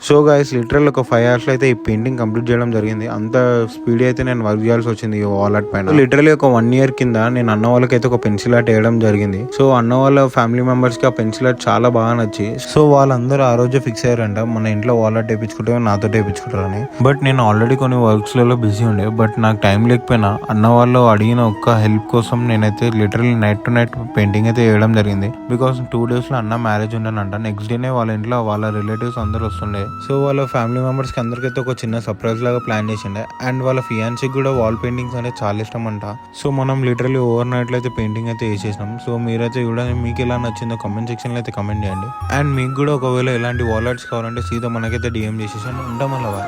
So guys literal ఒక 5 hours లో అయితే ఈ పెయింటింగ్ కంప్లీట్ చేయడం జరిగింది. అంత స్పీడ్ అయితే నేను వర్క్ చేయాల్సి వచ్చింది ఈ వాల్ ఆర్ట్ పైన. లిటరలీ ఒక 1 year కింద నేను అన్న వాళ్ళకైతే ఒక పెన్సిల్ ఆర్ట్ వేయడం జరిగింది. సో అన్న వాళ్ళ ఫ్యామిలీ మెంబర్స్ కి ఆ పెన్సిల్ ఆర్ట్ చాలా బాగా నచ్చి సో వాళ్ళందరూ ఆ రోజు ఫిక్స్ అయ్యారంట మన ఇంట్లో వాల్ ఆర్ట్ వేయించుకుంటే నాతో వేయించుకుంటారని. బట్ నేను ఆల్రెడీ కొన్ని వర్క్స్ లలో బిజీ ఉండే. బట్ నాకు టైం లేకపోయినా అన్న వాళ్ళు అడిగిన ఒక్క హెల్ప్ కోసం నేనైతే literally night to night painting అయితే వేయడం జరిగింది. బికాస్ 2 days లో అన్న మ్యారేజ్ ఉండనంట. నెక్స్ట్ డేనే వాళ్ళ ఇంట్లో వాళ్ళ రిలేటివ్స్ అందరూ వస్తుండే. సో వాళ్ళ ఫ్యామిలీ మెంబర్స్ కి అందరికైతే ఒక చిన్న సర్ప్రైజ్ లాగా ప్లాన్ చేసిండే. అండ్ వాళ్ళ ఫియాన్సీకి కూడా వాల్ పెయింటింగ్స్ అంటే చాలా ఇష్టం అంట. సో మనం లిటరలీ ఓవర్ నైట్ లో అయితే పెయింటింగ్ అయితే వేసేసినాం. సో మీరైతే కూడా మీకు ఎలా నచ్చిందో కమెంట్ సెక్షన్ లో అయితే కమెంట్ చేయండి. అండ్ మీకు కూడా ఒకవేళ ఎలాంటి వాల్ ఆర్ట్స్ కావాలంటే సీదా మనకైతే DM చేసేసాను. ఉంటాం అలా.